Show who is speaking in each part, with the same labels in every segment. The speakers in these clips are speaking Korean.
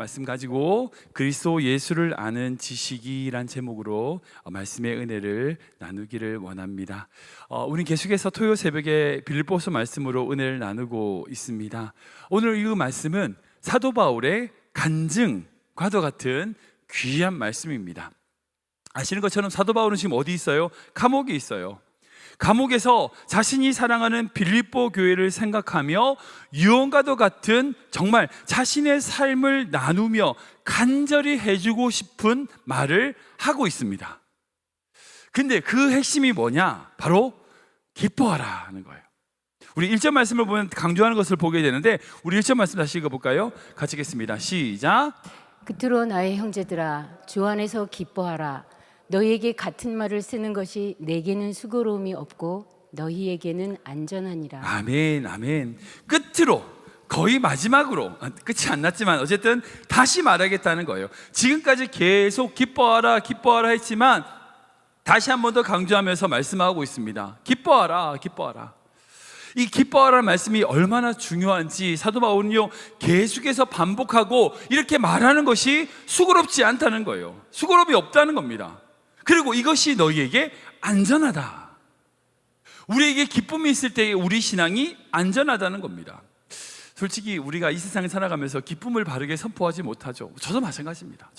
Speaker 1: 말씀 가지고 그리스도 예수를 아는 지식이란 제목으로 말씀의 은혜를 나누기를 원합니다. 우리는 계속해서 토요 새벽에 빌립보서 말씀으로 은혜를 나누고 있습니다. 오늘 이 말씀은 사도 바울의 간증과도 같은 귀한 말씀입니다. 아시는 것처럼 사도 바울은 지금 어디 있어요? 감옥에 있어요. 감옥에서 자신이 사랑하는 빌립보 교회를 생각하며 유언과도 같은 정말 자신의 삶을 나누며 간절히 해주고 싶은 말을 하고 있습니다. 근데 그 핵심이 뭐냐? 바로 기뻐하라 하는 거예요. 우리 1절 말씀을 보면 강조하는 것을 보게 되는데 우리 1절 말씀 다시 읽어볼까요? 같이 읽겠습니다. 시작.
Speaker 2: 그토록 나의 형제들아 주 안에서 기뻐하라. 너희에게 같은 말을 쓰는 것이 내게는 수고로움이 없고 너희에게는 안전하니라.
Speaker 1: 아멘, 아멘. 끝으로 거의 마지막으로 끝이 안 났지만 어쨌든 다시 말하겠다는 거예요. 지금까지 계속 기뻐하라 기뻐하라 했지만 다시 한 번 더 강조하면서 말씀하고 있습니다. 기뻐하라 기뻐하라. 이 기뻐하라는 말씀이 얼마나 중요한지 사도 바울은요 계속해서 반복하고 이렇게 말하는 것이 수고롭지 않다는 거예요. 수고롭이 없다는 겁니다. 그리고 이것이 너희에게 안전하다. 우리에게 기쁨이 있을 때에 우리 신앙이 안전하다는 겁니다. 솔직히 우리가 이 세상을 살아가면서 기쁨을 바르게 선포하지 못하죠. 저도 마찬가지입니다.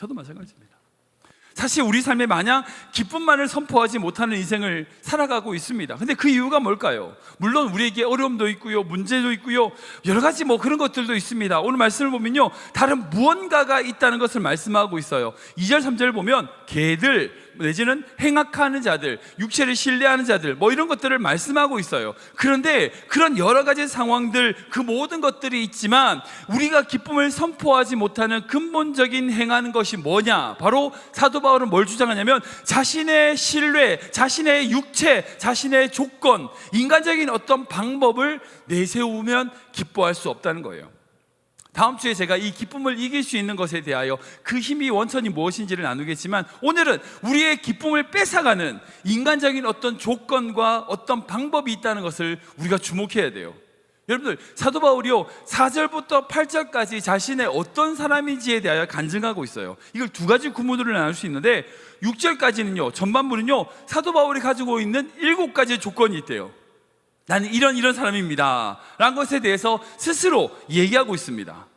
Speaker 1: 사실 우리 삶에 마냥 기쁨만을 선포하지 못하는 인생을 살아가고 있습니다. 근데 그 이유가 뭘까요? 물론 우리에게 어려움도 있고요, 문제도 있고요, 여러 가지 그런 것들도 있습니다. 오늘 말씀을 보면요, 다른 무언가가 있다는 것을 말씀하고 있어요. 2절, 3절을 보면 개들 내지는 행악하는 자들, 육체를 신뢰하는 자들 이런 것들을 말씀하고 있어요. 그런데 그런 여러 가지 상황들, 그 모든 것들이 있지만 우리가 기쁨을 선포하지 못하는 근본적인 행하는 것이 뭐냐? 바로 사도 바울은 뭘 주장하냐면 자신의 신뢰, 자신의 육체, 자신의 조건, 인간적인 어떤 방법을 내세우면 기뻐할 수 없다는 거예요. 다음 주에 제가 이 기쁨을 이길 수 있는 것에 대하여 그 힘이 원천이 무엇인지를 나누겠지만 오늘은 우리의 기쁨을 뺏어가는 인간적인 어떤 조건과 어떤 방법이 있다는 것을 우리가 주목해야 돼요. 여러분들, 사도 바울이요 4절부터 8절까지 자신의 어떤 사람인지에 대하여 간증하고 있어요. 이걸 두 가지 구문으로 나눌 수 있는데 6절까지는요, 전반부는요 사도 바울이 가지고 있는 7가지 조건이 있대요. 나는 이런 사람입니다 라는 것에 대해서 스스로 얘기하고 있습니다.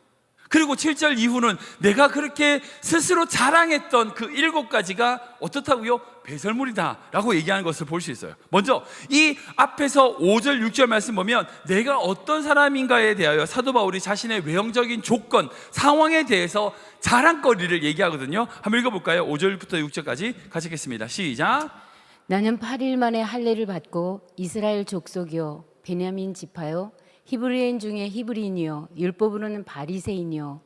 Speaker 1: 그리고 7절 이후는 내가 그렇게 스스로 자랑했던 그 7가지가 어떻다고요? 배설물이다 라고 얘기하는 것을 볼 수 있어요. 먼저 이 앞에서 5절 6절 말씀 보면 내가 어떤 사람인가에 대하여 사도 바울이 자신의 외형적인 조건, 상황에 대해서 자랑거리를 얘기하거든요. 한번 읽어볼까요? 5절부터 6절까지 같이 읽겠습니다. 시작.
Speaker 2: 나는 8일 만에 할례를 받고 이스라엘 족속이요 베냐민 지파요 히브리인 중에 히브리인이요 율법으로는 바리새인이요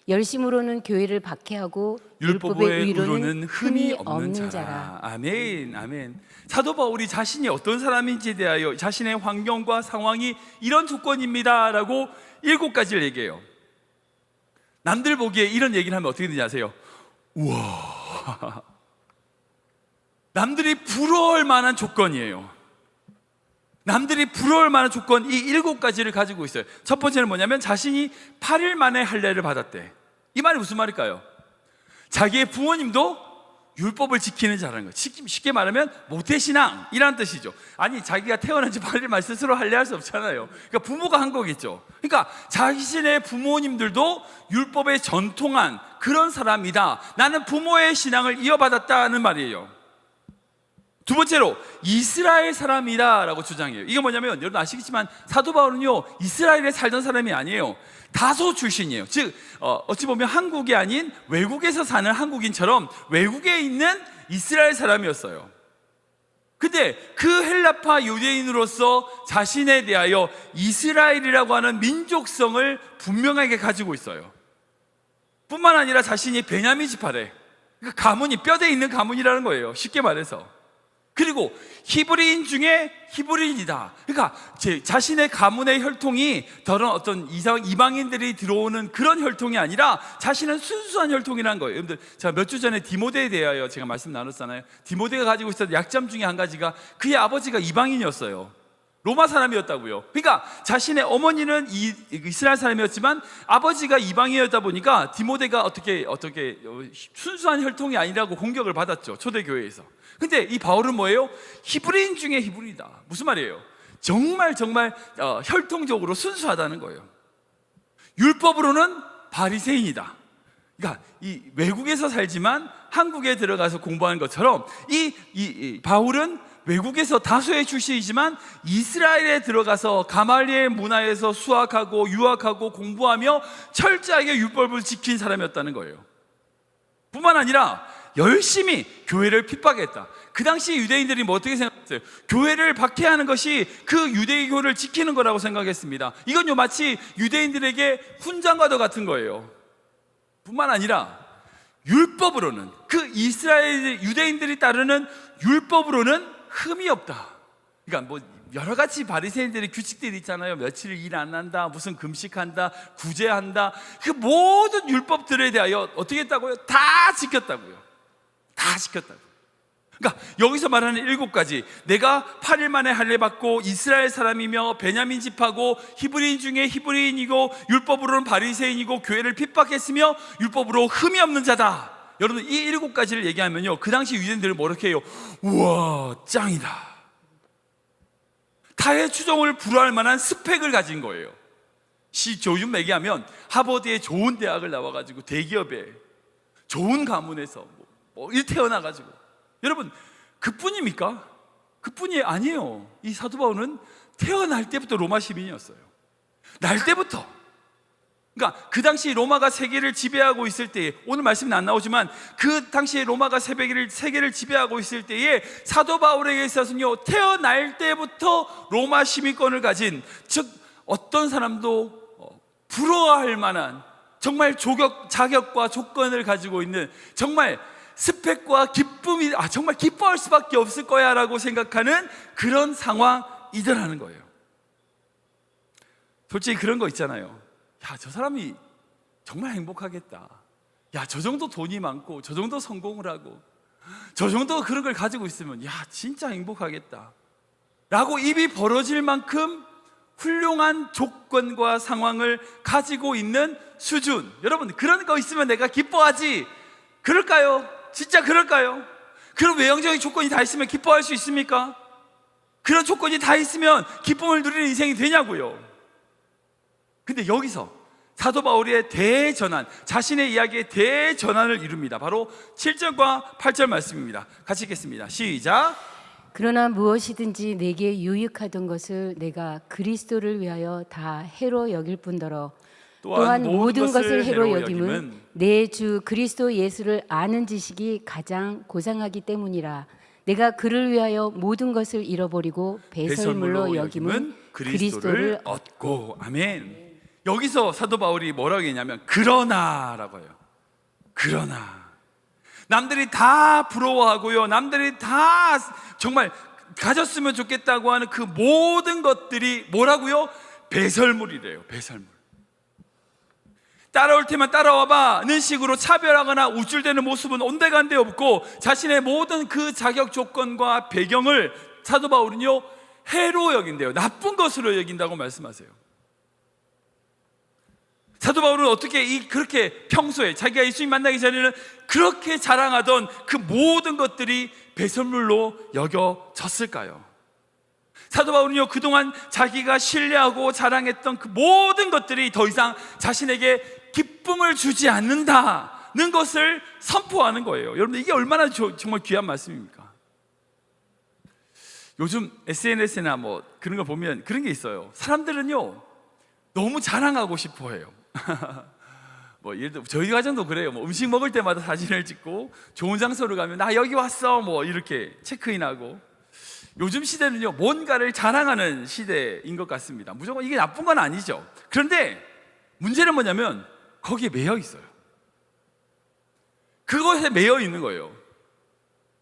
Speaker 2: 열심으로는 교회를 박해하고 율법의 의로는 흠이 없는 자라.
Speaker 1: 아멘, 아멘. 사도 바울이 자신이 어떤 사람인지에 대하여 자신의 환경과 상황이 이런 조건입니다 라고 7가지를 얘기해요. 남들 보기에 이런 얘기를 하면 어떻게 되는지 아세요? 우와, 남들이 부러울 만한 조건이에요. 남들이 부러울 만한 조건, 이 7가지를 가지고 있어요. 첫 번째는 뭐냐면 자신이 8일 만에 할례를 받았대. 이 말이 무슨 말일까요? 자기의 부모님도 율법을 지키는 자라는 거예요. 쉽게 말하면 모태신앙이라는 뜻이죠. 아니, 자기가 태어난 지 8일 만에 스스로 할례할 수 없잖아요. 그러니까 부모가 한 거겠죠. 그러니까 자신의 부모님들도 율법에 전통한 그런 사람이다. 나는 부모의 신앙을 이어받았다는 말이에요. 두 번째로 이스라엘 사람이다 라고 주장해요. 이게 뭐냐면 여러분 아시겠지만 사도 바울은요 이스라엘에 살던 사람이 아니에요. 다소 출신이에요. 즉 어찌 보면 한국이 아닌 외국에서 사는 한국인처럼 외국에 있는 이스라엘 사람이었어요. 근데 그 헬라파 유대인으로서 자신에 대하여 이스라엘이라고 하는 민족성을 분명하게 가지고 있어요. 뿐만 아니라 자신이 베냐민 지파래. 그러니까 가문이 뼈대 있는 가문이라는 거예요. 쉽게 말해서. 그리고 히브리인 중에 히브리인이다. 그러니까 자신의 가문의 혈통이 다른 어떤 이방인들이 들어오는 그런 혈통이 아니라 자신은 순수한 혈통이라는 거예요. 여러분들, 제가 몇 주 전에 디모데에 대하여 제가 말씀 나눴잖아요. 디모데가 가지고 있었던 약점 중에 한 가지가 그의 아버지가 이방인이었어요. 로마 사람이었다고요. 그러니까 자신의 어머니는 이스라엘 사람이었지만 아버지가 이방인이었다 보니까 디모데가 어떻게 순수한 혈통이 아니라고 공격을 받았죠, 초대교회에서. 근데 이 바울은 뭐예요? 히브리인 중에 히브리다. 무슨 말이에요? 정말 혈통적으로 순수하다는 거예요. 율법으로는 바리새인이다. 그러니까 이 외국에서 살지만 한국에 들어가서 공부하는 것처럼 이 바울은 외국에서 다소의 출신이지만 이스라엘에 들어가서 가말리엘 문화에서 수학하고 유학하고 공부하며 철저하게 율법을 지킨 사람이었다는 거예요. 뿐만 아니라 열심히 교회를 핍박했다. 그 당시 유대인들이 뭐 어떻게 생각했어요? 교회를 박해하는 것이 그 유대교를 지키는 거라고 생각했습니다. 이건 마치 유대인들에게 훈장과도 같은 거예요. 뿐만 아니라 율법으로는, 그 이스라엘 유대인들이 따르는 율법으로는 흠이 없다. 그러니까 뭐 여러 가지 바리새인들의 규칙들이 있잖아요. 며칠 일 안 한다, 무슨 금식한다, 구제한다. 그 모든 율법들에 대하여 어떻게 했다고요? 다 지켰다고요. 다 지켰다고. 그러니까 여기서 말하는 7가지, 내가 8일 만에 할례 받고 이스라엘 사람이며 베냐민 집하고 히브리인 중에 히브리인이고 율법으로는 바리새인이고 교회를 핍박했으며 율법으로 흠이 없는 자다. 여러분, 이 7가지를 얘기하면요, 그 당시 유대인들은 뭐렇게 해요? 우와, 짱이다. 타의 추종을 불허할 만한 스펙을 가진 거예요. 요즘 얘기하면 하버드의 좋은 대학을 나와가지고 대기업에 좋은 가문에서 일 태어나가지고, 여러분, 그뿐입니까? 그뿐이 아니에요. 이 사도 바울은 태어날 때부터 로마 시민이었어요. 날 때부터. 그러니까 그 당시 로마가 세계를 지배하고 있을 때에, 오늘 말씀은 안 나오지만 그 당시에 로마가 세계를 지배하고 있을 때에 사도 바울에게 있어서는요, 태어날 때부터 로마 시민권을 가진, 즉 어떤 사람도 부러워할 만한 정말 자격과 조건을 가지고 있는, 정말 스펙과 기쁨이, 정말 기뻐할 수밖에 없을 거야 라고 생각하는 그런 상황이더라는 거예요. 솔직히 그런 거 있잖아요. 야, 저 사람이 정말 행복하겠다. 야, 저 정도 돈이 많고 저 정도 성공을 하고 저 정도 그런 걸 가지고 있으면 야, 진짜 행복하겠다 라고 입이 벌어질 만큼 훌륭한 조건과 상황을 가지고 있는 수준. 여러분, 그런 거 있으면 내가 기뻐하지, 그럴까요? 진짜 그럴까요? 그런 외형적인 조건이 다 있으면 기뻐할 수 있습니까? 그런 조건이 다 있으면 기쁨을 누리는 인생이 되냐고요. 근데 여기서 사도 바울의 대전환, 자신의 이야기의 대전환을 이룹니다. 바로 7절과 8절 말씀입니다. 같이 읽겠습니다. 시작.
Speaker 2: 그러나 무엇이든지 내게 유익하던 것을 내가 그리스도를 위하여 다 해로 여길 뿐더러 또한 모든 것을 해로 여김은 내 주 그리스도 예수를 아는 지식이 가장 고상하기 때문이라. 내가 그를 위하여 모든 것을 잃어버리고 배설물로 여김은 그리스도를
Speaker 1: 얻고. 아멘. 여기서 사도 바울이 뭐라고 했냐면 그러나라고 해요. 그러나 남들이 다 부러워하고요, 남들이 다 정말 가졌으면 좋겠다고 하는 그 모든 것들이 뭐라고요? 배설물이래요. 배설물. 따라올 테면 따라와봐는 식으로 차별하거나 우쭐대는 모습은 온데간데 없고, 자신의 모든 그 자격 조건과 배경을 사도 바울은요, 해로 여긴대요. 나쁜 것으로 여긴다고 말씀하세요. 사도 바울은 어떻게 그렇게 평소에 자기가 예수님 만나기 전에는 그렇게 자랑하던 그 모든 것들이 배설물로 여겨졌을까요? 사도 바울은요, 그동안 자기가 신뢰하고 자랑했던 그 모든 것들이 더 이상 자신에게 기쁨을 주지 않는다는 것을 선포하는 거예요. 여러분, 이게 얼마나 정말 귀한 말씀입니까? 요즘 SNS나 뭐 그런 거 보면 그런 게 있어요. 사람들은요, 너무 자랑하고 싶어 해요. 뭐 예를 들어 저희 가정도 그래요. 뭐 음식 먹을 때마다 사진을 찍고, 좋은 장소를 가면 나 여기 왔어 뭐 이렇게 체크인하고. 요즘 시대는요, 뭔가를 자랑하는 시대인 것 같습니다. 무조건 이게 나쁜 건 아니죠. 그런데 문제는 뭐냐면 거기에 매여 있어요. 그것에 매여 있는 거예요.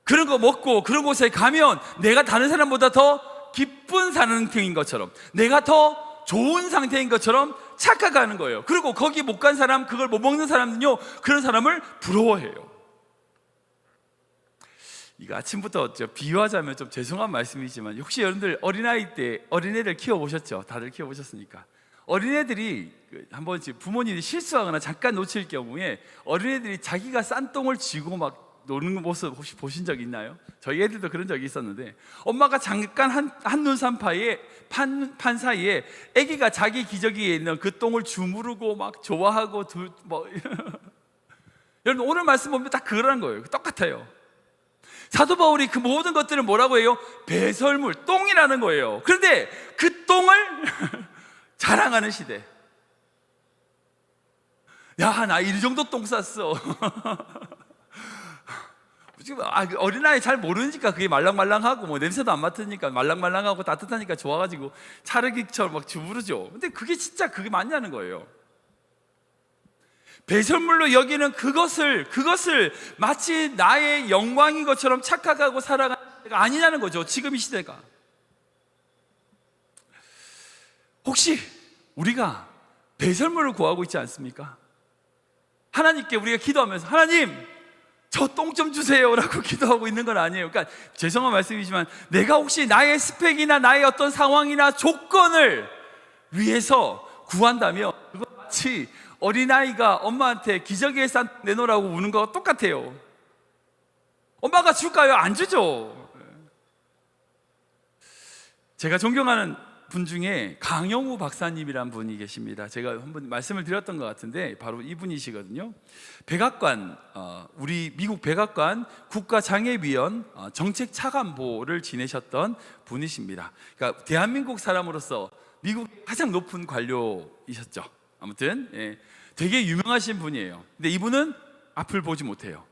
Speaker 1: 그런 거 먹고 그런 곳에 가면 내가 다른 사람보다 더 기쁜 상태인 것처럼, 내가 더 좋은 상태인 것처럼 착각하는 거예요. 그리고 거기 못 간 사람, 그걸 못 먹는 사람은요, 그런 사람을 부러워해요. 이거 아침부터 비유하자면 좀 죄송한 말씀이지만, 혹시 여러분들 어린아이 때 어린애들 키워보셨죠? 다들 키워보셨으니까. 어린애들이 한번 부모님이 실수하거나 잠깐 놓칠 경우에 어린애들이 자기가 싼 똥을 쥐고 막 노는 모습 혹시 보신 적 있나요? 저희 애들도 그런 적이 있었는데, 엄마가 잠깐 한눈 판 사이에 아기가 자기 기저귀에 있는 그 똥을 주무르고 막 좋아하고 여러분, 오늘 말씀 보면 딱 그러는 거예요. 똑같아요. 사도 바울이 그 모든 것들을 뭐라고 해요? 배설물, 똥이라는 거예요. 그런데 그 똥을 자랑하는 시대. 야, 나 이 정도 똥 쌌어. 지금 어린아이 잘 모르니까 그게 말랑말랑하고 뭐 냄새도 안 맡으니까 말랑말랑하고 따뜻하니까 좋아가지고 차르기처럼 막 주무르죠. 근데 그게 진짜 그게 맞냐는 거예요. 배설물로 여기는 그것을 마치 나의 영광인 것처럼 착각하고 살아가는 시대가 아니냐는 거죠. 지금 이 시대가. 혹시 우리가 배설물을 구하고 있지 않습니까? 하나님께 우리가 기도하면서 하나님, 저 똥 좀 주세요 라고 기도하고 있는 건 아니에요. 그러니까 죄송한 말씀이지만, 내가 혹시 나의 스펙이나 나의 어떤 상황이나 조건을 위해서 구한다면 그건 마치 어린아이가 엄마한테 기저귀에 싼 내놓으라고 우는 거와 똑같아요. 엄마가 줄까요? 안 주죠. 제가 존경하는 분 중에 강영우 박사님이란 분이 계십니다. 제가 한번 말씀을 드렸던 것 같은데 바로 이분이시거든요. 백악관, 우리 미국 백악관 국가장애위원 정책차관보를 지내셨던 분이십니다. 그러니까 대한민국 사람으로서 미국 가장 높은 관료이셨죠. 아무튼 되게 유명하신 분이에요. 근데 이분은 앞을 보지 못해요.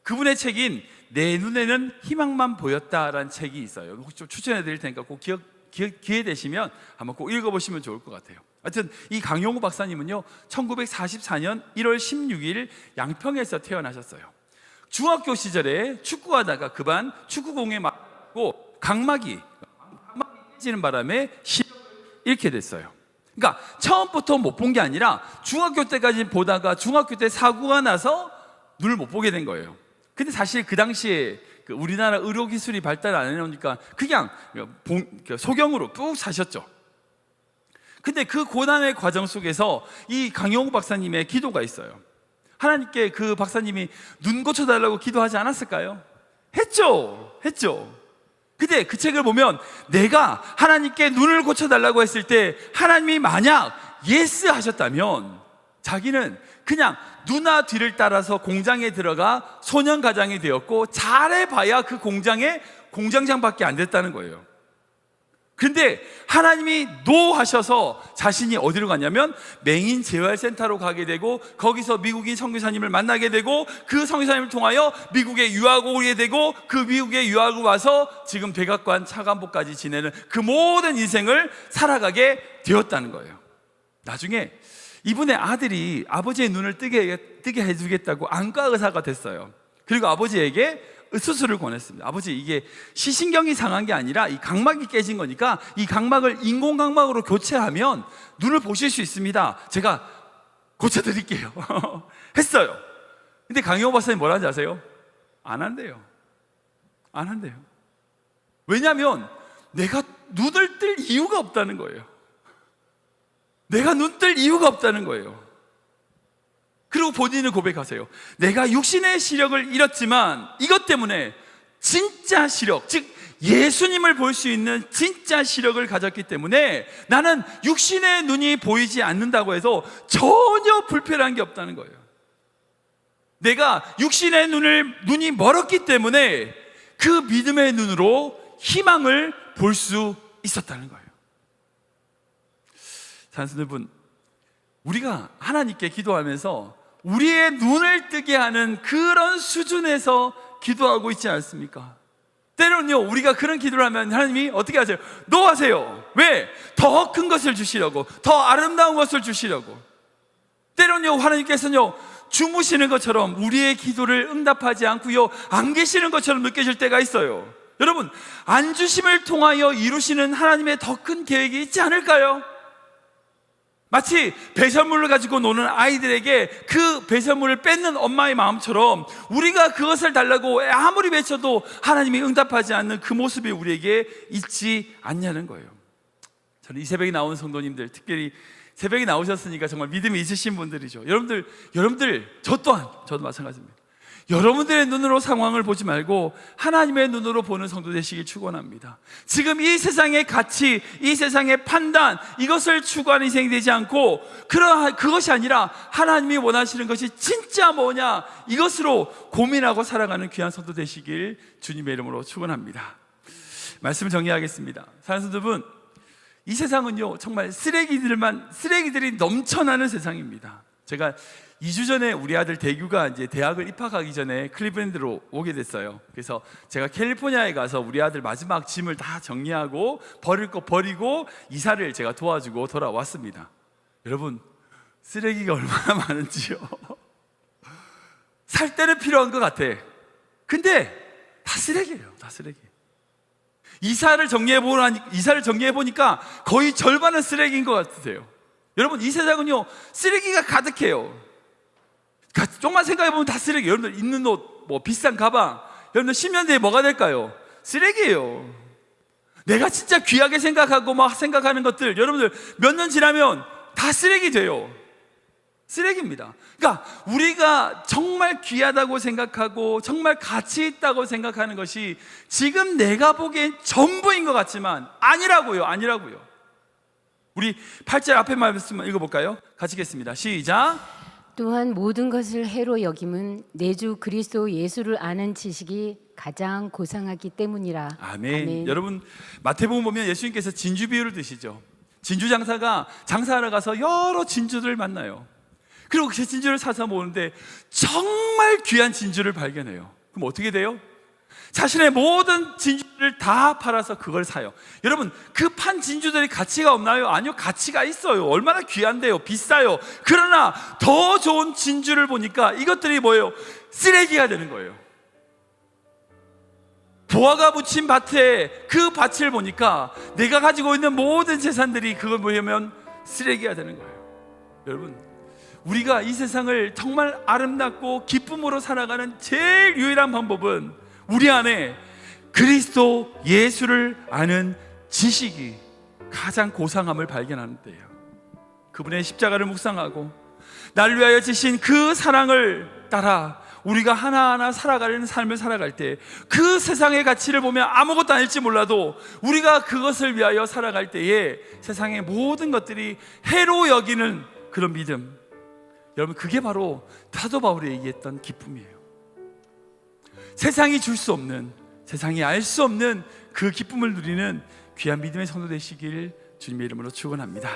Speaker 1: 그분의 책인 내 눈에는 희망만 보였다라는 책이 있어요. 혹시 좀 추천해 드릴 테니까 꼭 기회 되시면 한번 꼭 읽어보시면 좋을 것 같아요. 하여튼 이 강용우 박사님은요, 1944년 1월 16일 양평에서 태어나셨어요. 중학교 시절에 축구하다가 급한 축구공에 맞고 각막이 깨지는 바람에 시력을 잃게 됐어요. 그러니까 처음부터 못 본 게 아니라 중학교 때까지 보다가 중학교 때 사고가 나서 눈을 못 보게 된 거예요. 근데 사실 그 당시에 우리나라 의료기술이 발달 안 해놓으니까 그냥 소경으로 쭉 사셨죠. 근데 그 고난의 과정 속에서 이 강용우 박사님의 기도가 있어요. 하나님께 그 박사님이 눈 고쳐달라고 기도하지 않았을까요? 했죠. 근데 그 책을 보면 내가 하나님께 눈을 고쳐달라고 했을 때 하나님이 만약 예스 하셨다면 자기는 그냥 누나 뒤를 따라서 공장에 들어가 소년 가장이 되었고 잘해봐야 그 공장에 공장장밖에 안 됐다는 거예요. 근데 하나님이 노 하셔서 자신이 어디로 갔냐면 맹인 재활센터로 가게 되고 거기서 미국인 선교사님을 만나게 되고 그 선교사님을 통하여 미국에 유학 오게 되고 그 미국에 유학을 와서 지금 백악관 차관보까지 지내는 그 모든 인생을 살아가게 되었다는 거예요. 나중에 이분의 아들이 아버지의 눈을 뜨게 해주겠다고 안과 의사가 됐어요. 그리고 아버지에게 수술을 권했습니다. 아버지, 이게 시신경이 상한 게 아니라 이 각막이 깨진 거니까 이 각막을 인공각막으로 교체하면 눈을 보실 수 있습니다. 제가 고쳐드릴게요. 했어요. 근데 강영호 박사님 뭐라 하는지 아세요? 안 한대요. 왜냐하면 내가 눈을 뜰 이유가 없다는 거예요. 내가 눈 뜰 이유가 없다는 거예요. 그리고 본인은 고백하세요. 내가 육신의 시력을 잃었지만 이것 때문에 진짜 시력, 즉 예수님을 볼 수 있는 진짜 시력을 가졌기 때문에 나는 육신의 눈이 보이지 않는다고 해서 전혀 불편한 게 없다는 거예요. 내가 육신의 눈이 멀었기 때문에 그 믿음의 눈으로 희망을 볼 수 있었다는 거예요. 사랑하는 여러분, 우리가 하나님께 기도하면서 우리의 눈을 뜨게 하는 그런 수준에서 기도하고 있지 않습니까? 때로는요, 우리가 그런 기도를 하면 하나님이 어떻게 하세요? 노 하세요. 왜? 더 큰 것을 주시려고, 더 아름다운 것을 주시려고. 때로는요, 하나님께서는요, 주무시는 것처럼 우리의 기도를 응답하지 않고요, 안 계시는 것처럼 느껴질 때가 있어요. 여러분, 안 주심을 통하여 이루시는 하나님의 더 큰 계획이 있지 않을까요? 마치 배설물을 가지고 노는 아이들에게 그 배설물을 뺏는 엄마의 마음처럼 우리가 그것을 달라고 아무리 외쳐도 하나님이 응답하지 않는 그 모습이 우리에게 있지 않냐는 거예요. 저는 이 새벽에 나온 성도님들, 특별히 새벽에 나오셨으니까 정말 믿음이 있으신 분들이죠. 여러분들 저 또한, 저도 마찬가지입니다. 여러분들의 눈으로 상황을 보지 말고 하나님의 눈으로 보는 성도 되시길 축원합니다. 지금 이 세상의 가치, 이 세상의 판단, 이것을 추구하는 인생이 되지 않고 그것이 아니라 하나님이 원하시는 것이 진짜 뭐냐, 이것으로 고민하고 살아가는 귀한 성도 되시길 주님의 이름으로 축원합니다. 말씀을 정리하겠습니다. 사랑하는 성도분, 이 세상은요 정말 쓰레기들이 넘쳐나는 세상입니다. 제가 2주 전에 우리 아들 대규가 이제 대학을 입학하기 전에 클리블랜드로 오게 됐어요. 그래서 제가 캘리포니아에 가서 우리 아들 마지막 짐을 다 정리하고 버릴 거 버리고 이사를 제가 도와주고 돌아왔습니다. 여러분, 쓰레기가 얼마나 많은지요. 살 때는 필요한 것 같아. 근데 다 쓰레기예요. 다 쓰레기. 이사를 정리해보니까 거의 절반은 쓰레기인 것 같으세요. 여러분, 이 세상은요 쓰레기가 가득해요. 조금만 생각해보면 다 쓰레기. 여러분들 입는 옷, 뭐 비싼 가방, 여러분들 10년 뒤에 뭐가 될까요? 쓰레기예요. 내가 진짜 귀하게 생각하고 막 생각하는 것들, 여러분들 몇 년 지나면 다 쓰레기 돼요. 쓰레기입니다. 그러니까 우리가 정말 귀하다고 생각하고 정말 가치 있다고 생각하는 것이 지금 내가 보기엔 전부인 것 같지만 아니라고요. 우리 8절 앞에 말씀 읽어볼까요? 같이 읽겠습니다. 시작.
Speaker 2: 또한 모든 것을 해로 여김은 내 주 그리스도 예수를 아는 지식이 가장 고상하기 때문이라.
Speaker 1: 아멘. 여러분, 마태복음 보면 예수님께서 진주 비유를 드시죠. 진주 장사가 장사하러 가서 여러 진주들을 만나요. 그리고 그 진주를 사서 모으는데 정말 귀한 진주를 발견해요. 그럼 어떻게 돼요? 자신의 모든 진주를 다 팔아서 그걸 사요. 여러분, 그 판 진주들이 가치가 없나요? 아니요, 가치가 있어요. 얼마나 귀한데요, 비싸요. 그러나 더 좋은 진주를 보니까 이것들이 뭐예요? 쓰레기가 되는 거예요. 보화가 묻힌 밭에 그 밭을 보니까 내가 가지고 있는 모든 재산들이 그걸 보면 쓰레기가 되는 거예요. 여러분, 우리가 이 세상을 정말 아름답고 기쁨으로 살아가는 제일 유일한 방법은 우리 안에 그리스도 예수를 아는 지식이 가장 고상함을 발견하는 데예요. 그분의 십자가를 묵상하고 나를 위하여 지신 그 사랑을 따라 우리가 하나하나 살아가는 삶을 살아갈 때 그 세상의 가치를 보면 아무것도 아닐지 몰라도 우리가 그것을 위하여 살아갈 때에 세상의 모든 것들이 해로 여기는 그런 믿음, 여러분, 그게 바로 사도 바울이 얘기했던 기쁨이에요. 세상이 줄 수 없는, 세상이 알 수 없는 그 기쁨을 누리는 귀한 믿음의 성도 되시길 주님의 이름으로 축원합니다.